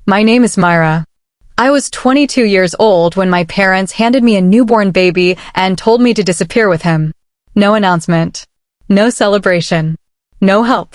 My name is Myra. I was 22 years old when my parents handed me a newborn baby and told me to disappear with him. No announcement. No celebration. No help.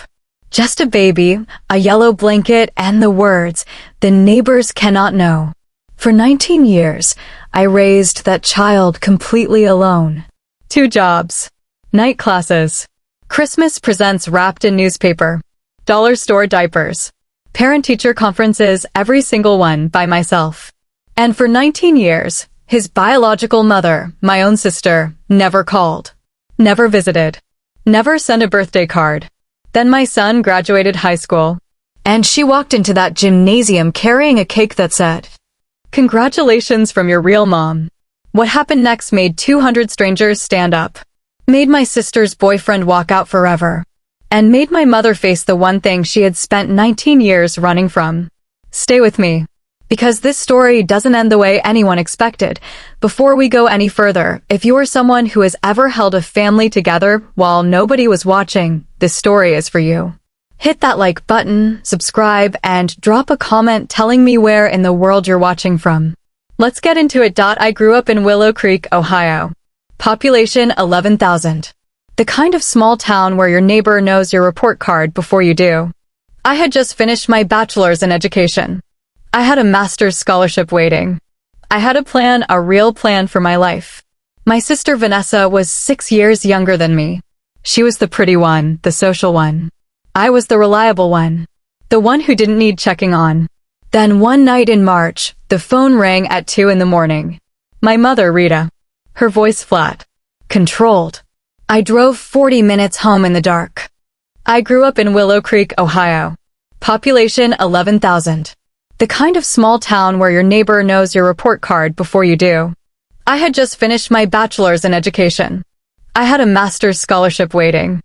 Just a baby, a yellow blanket, and the words, "The neighbors cannot know." For 19 years, I raised that child completely alone. 2 jobs. Night classes. Christmas presents wrapped in newspaper. Dollar store diapers. Parent-teacher conferences, every single one by myself. And for 19 years, his biological mother, my own sister, never called. Never visited. Never sent a birthday card. Then my son graduated high school. And she walked into that gymnasium carrying a cake that said, "Congratulations from your real mom." What happened next made 200 strangers stand up. Made my sister's boyfriend walk out forever. And made my mother face the one thing she had spent 19 years running from. Stay with me. Because this story doesn't end the way anyone expected. Before we go any further, if you are someone who has ever held a family together while nobody was watching, this story is for you. Hit that like button, subscribe, and drop a comment telling me where in the world you're watching from. Let's get into it. I grew up in Willow Creek, Ohio. Population 11,000. The kind of small town where your neighbor knows your report card before you do. I had just finished my bachelor's in education. I had a master's scholarship waiting. I had a plan, a real plan for my life. My sister Vanessa was 6 years younger than me. She was the pretty one, the social one. I was the reliable one. The one who didn't need checking on. Then one night in March, the phone rang at 2 in the morning. My mother, Rita. Her voice flat. Controlled. I drove 40 minutes home in the dark. I grew up in Willow Creek, Ohio. Population 11,000. The kind of small town where your neighbor knows your report card before you do. I had just finished my bachelor's in education. I had a master's scholarship waiting.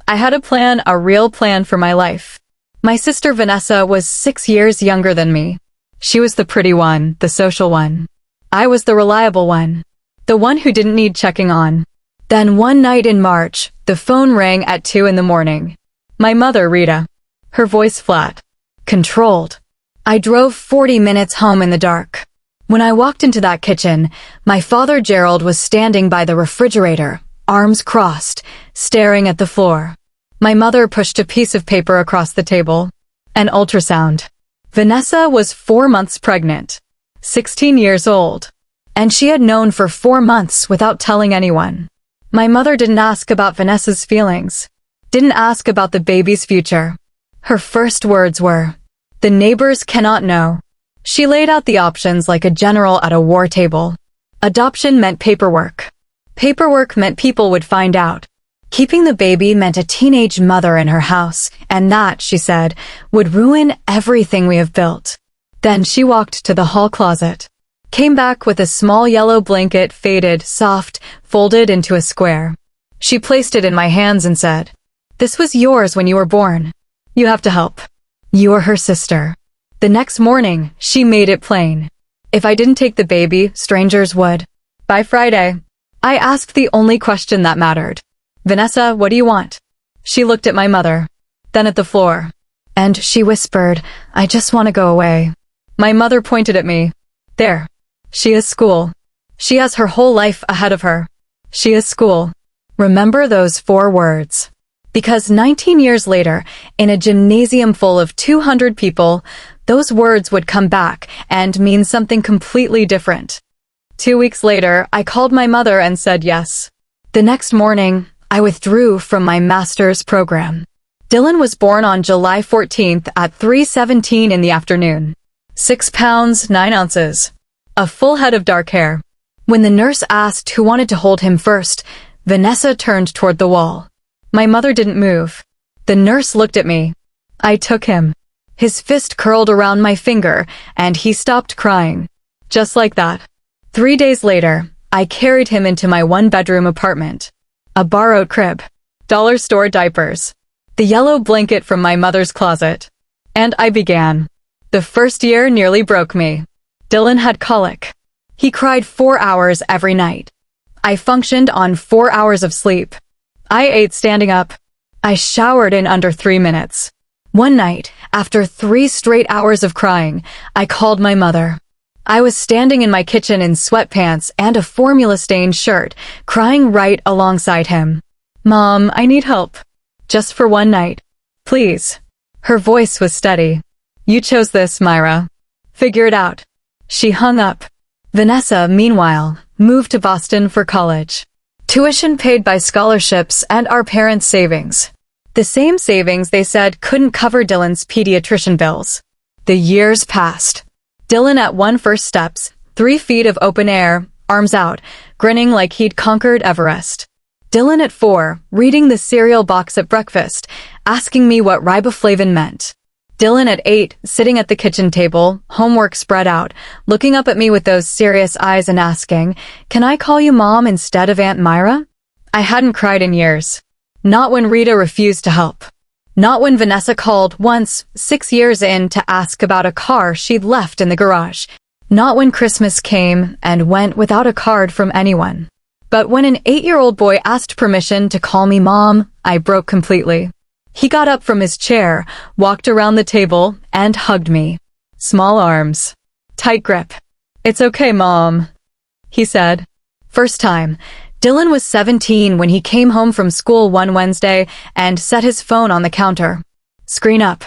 I had a plan, a real plan for my life. My sister Vanessa was 6 years younger than me. She was the pretty one, the social one. I was the reliable one. The one who didn't need checking on. Then one night in March, the phone rang at 2 in the morning. My mother, Rita. Her voice flat. Controlled. I drove 40 minutes home in the dark. When I walked into that kitchen, my father Gerald was standing by the refrigerator, arms crossed, staring at the floor. My mother pushed a piece of paper across the table. An ultrasound. Vanessa was 4 months pregnant. 16 years old. And she had known for 4 months without telling anyone. My mother didn't ask about Vanessa's feelings. Didn't ask about the baby's future. Her first words were, "The neighbors cannot know." She laid out the options like a general at a war table. Adoption meant paperwork. Paperwork meant people would find out. Keeping the baby meant a teenage mother in her house, and that, she said, would ruin everything we have built. Then she walked to the hall closet. Came back with a small yellow blanket, faded, soft, folded into a square. She placed it in my hands and said, "This was yours when you were born. You have to help. You are her sister." The next morning, she made it plain. If I didn't take the baby, strangers would. By Friday, I asked the only question that mattered. "Vanessa, what do you want?" She looked at my mother, then at the floor. And she whispered, "I just want to go away." My mother pointed at me. "There. She has school. She has her whole life ahead of her. She has school." Remember those 4 words. Because 19 years later, in a gymnasium full of 200 people, those words would come back and mean something completely different. 2 weeks later, I called my mother and said yes. The next morning, I withdrew from my master's program. Dylan was born on July 14th at 3:17 in the afternoon. 6 pounds, 9 ounces. A full head of dark hair. When the nurse asked who wanted to hold him first, Vanessa turned toward the wall. My mother didn't move. The nurse looked at me. I took him. His fist curled around my finger, and he stopped crying. Just like that. 3 days later, I carried him into my 1-bedroom apartment. A borrowed crib. Dollar store diapers. The yellow blanket from my mother's closet. And I began. The first year nearly broke me. Dylan had colic. He cried 4 hours every night. I functioned on 4 hours of sleep. I ate standing up. I showered in under 3 minutes. One night, after 3 straight hours of crying, I called my mother. I was standing in my kitchen in sweatpants and a formula-stained shirt, crying right alongside him. "Mom, I need help. Just for one night. Please." Her voice was steady. "You chose this, Myra. Figure it out." She hung up. Vanessa, meanwhile, moved to Boston for college. Tuition paid by scholarships and our parents' savings. The same savings they said couldn't cover Dylan's pediatrician bills. The years passed. Dylan at one first steps, 3 feet of open air, arms out, grinning like he'd conquered Everest. Dylan at 4, reading the cereal box at breakfast, asking me what riboflavin meant. Dylan at 8, sitting at the kitchen table, homework spread out, looking up at me with those serious eyes and asking, "Can I call you Mom instead of Aunt Myra?" I hadn't cried in years. Not when Rita refused to help. Not when Vanessa called once, 6 years in, to ask about a car she'd left in the garage. Not when Christmas came and went without a card from anyone. But when an 8-year-old boy asked permission to call me Mom, I broke completely. He got up from his chair, walked around the table, and hugged me. Small arms. Tight grip. "It's okay, Mom," he said. First time. Dylan was 17 when he came home from school one Wednesday and set his phone on the counter. Screen up.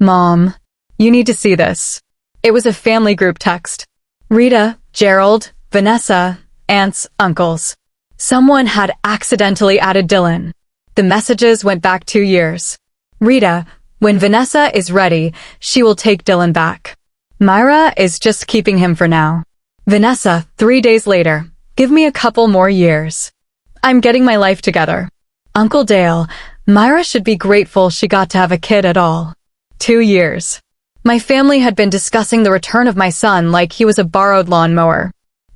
"Mom, you need to see this." It was a family group text. Rita, Gerald, Vanessa, aunts, uncles. Someone had accidentally added Dylan. The messages went back 2 years. Rita, "When Vanessa is ready, she will take Dylan back. Myra is just keeping him for now." Vanessa, 3 days later, "Give me a couple more years. I'm getting my life together." Uncle Dale, "Myra should be grateful she got to have a kid at all." 2 years. My family had been discussing the return of my son like he was a borrowed lawnmower.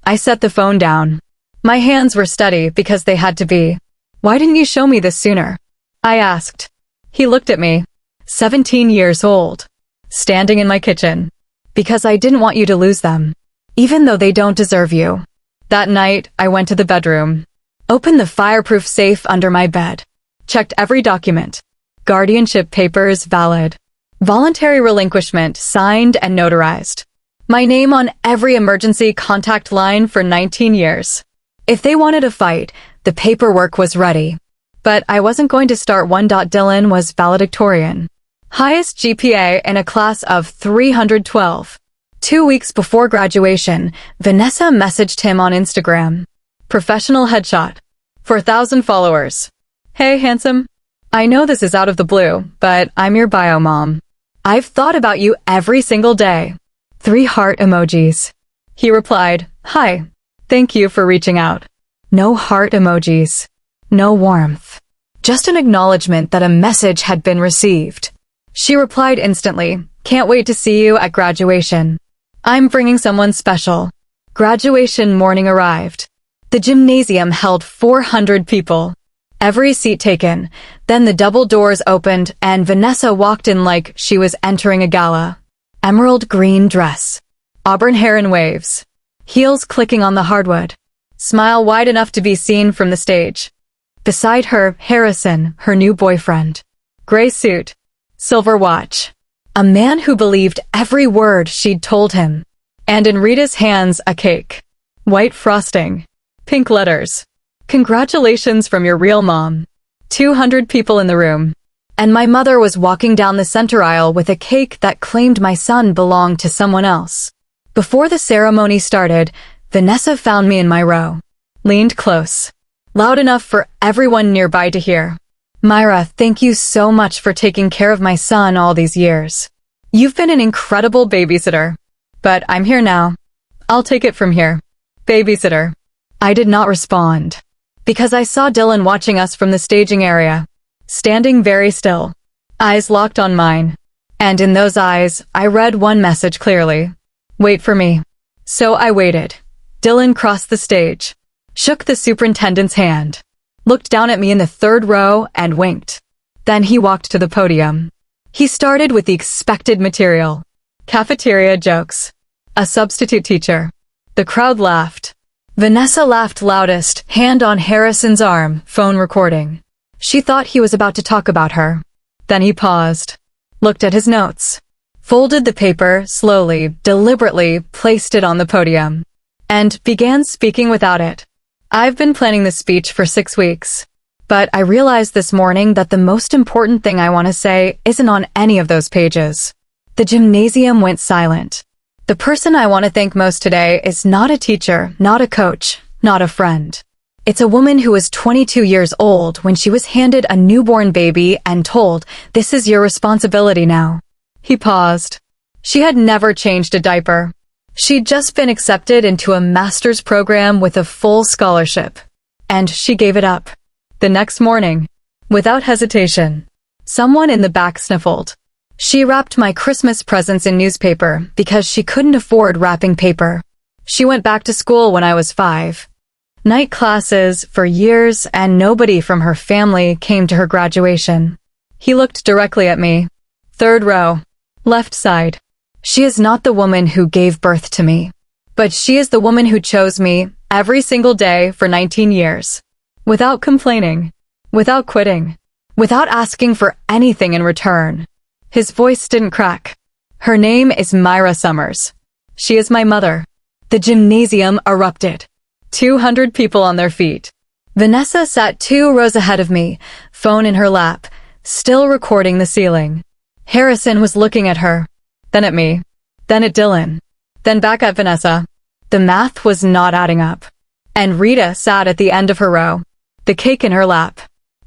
I set the phone down. My hands were steady because they had to be. "Why didn't you show me this sooner?" I asked. He looked at me. 17 years old. Standing in my kitchen. "Because I didn't want you to lose them. Even though they don't deserve you." That night, I went to the bedroom. Opened the fireproof safe under my bed. Checked every document. Guardianship papers valid. Voluntary relinquishment signed and notarized. My name on every emergency contact line for 19 years. If they wanted a fight, the paperwork was ready. But I wasn't going to start one. Dylan was valedictorian. Highest GPA in a class of 312. 2 weeks before graduation, Vanessa messaged him on Instagram. Professional headshot. 4,000 followers. "Hey, handsome. I know this is out of the blue, but I'm your bio mom. I've thought about you every single day." 3 heart emojis. He replied, "Hi. Thank you for reaching out." No heart emojis. No warmth. Just an acknowledgement that a message had been received. She replied instantly, "Can't wait to see you at graduation. I'm bringing someone special." Graduation morning arrived. The gymnasium held 400 people. Every seat taken. Then the double doors opened and Vanessa walked in like she was entering a gala. Emerald green dress. Auburn hair in waves. Heels clicking on the hardwood. Smile wide enough to be seen from the stage. Beside her, Harrison, her new boyfriend. Gray suit. Silver watch. A man who believed every word she'd told him. And in Rita's hands, a cake. White frosting. Pink letters. "Congratulations from your real mom." 200 people in the room. And my mother was walking down the center aisle with a cake that claimed my son belonged to someone else. Before the ceremony started, Vanessa found me in my row. Leaned close. Loud enough for everyone nearby to hear. "Myra, thank you so much for taking care of my son all these years. You've been an incredible babysitter. But I'm here now. I'll take it from here." Babysitter. I did not respond. Because I saw Dylan watching us from the staging area. Standing very still. Eyes locked on mine. And in those eyes, I read one message clearly. "Wait for me." So I waited. Dylan crossed the stage. Shook the superintendent's hand. Looked down at me in the 3rd row and winked. Then he walked to the podium. He started with the expected material. Cafeteria jokes. A substitute teacher. The crowd laughed. Vanessa laughed loudest, hand on Harrison's arm, phone recording. She thought he was about to talk about her. Then he paused. looked at his notes, folded the paper slowly, deliberately, placed it on the podium, and began speaking without it. I've been planning this speech for 6 weeks, but I realized this morning that the most important thing I want to say isn't on any of those pages. The gymnasium went silent. The person I want to thank most today is not a teacher, not a coach, not a friend. It's a woman who was 22 years old when she was handed a newborn baby and told, "This is your responsibility now." He paused. She had never changed a diaper. She'd just been accepted into a master's program with a full scholarship. And she gave it up. The next morning, without hesitation, someone in the back sniffled. She wrapped my Christmas presents in newspaper because she couldn't afford wrapping paper. She went back to school when I was 5. Night classes for years, and nobody from her family came to her graduation. He looked directly at me. 3rd row, left side. She is not the woman who gave birth to me, but she is the woman who chose me every single day for 19 years. Without complaining, without quitting, without asking for anything in return. His voice didn't crack. Her name is Myra Summers. She is my mother. The gymnasium erupted. 200 people on their feet. Vanessa sat 2 rows ahead of me, phone in her lap, still recording the ceiling. Harrison was looking at her, then at me, then at Dylan, then back at Vanessa. The math was not adding up. And Rita sat at the end of her row, the cake in her lap.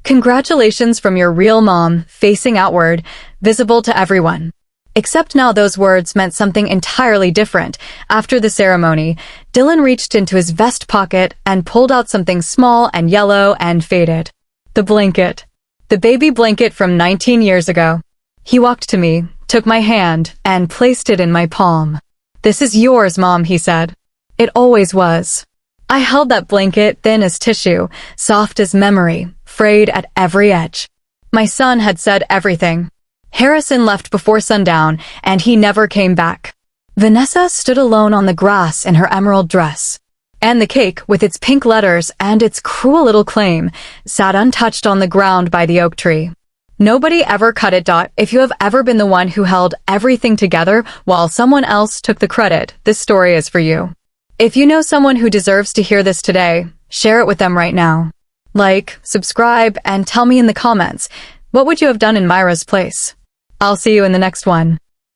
Congratulations from your real mom, facing outward, visible to everyone. Except now those words meant something entirely different. After the ceremony, Dylan reached into his vest pocket and pulled out something small and yellow and faded. The blanket. The baby blanket from 19 years ago. He walked to me, took my hand, and placed it in my palm. "This is yours, Mom," he said. It always was. I held that blanket thin as tissue, soft as memory, frayed at every edge. My son had said everything. Harrison left before sundown, and he never came back. Vanessa stood alone on the grass in her emerald dress. And the cake, with its pink letters and its cruel little claim, sat untouched on the ground by the oak tree. Nobody ever cut it. If you have ever been the one who held everything together while someone else took the credit, this story is for you. If you know someone who deserves to hear this today, share it with them right now. Like, subscribe, and tell me in the comments, what would you have done in Myra's place? I'll see you in the next one.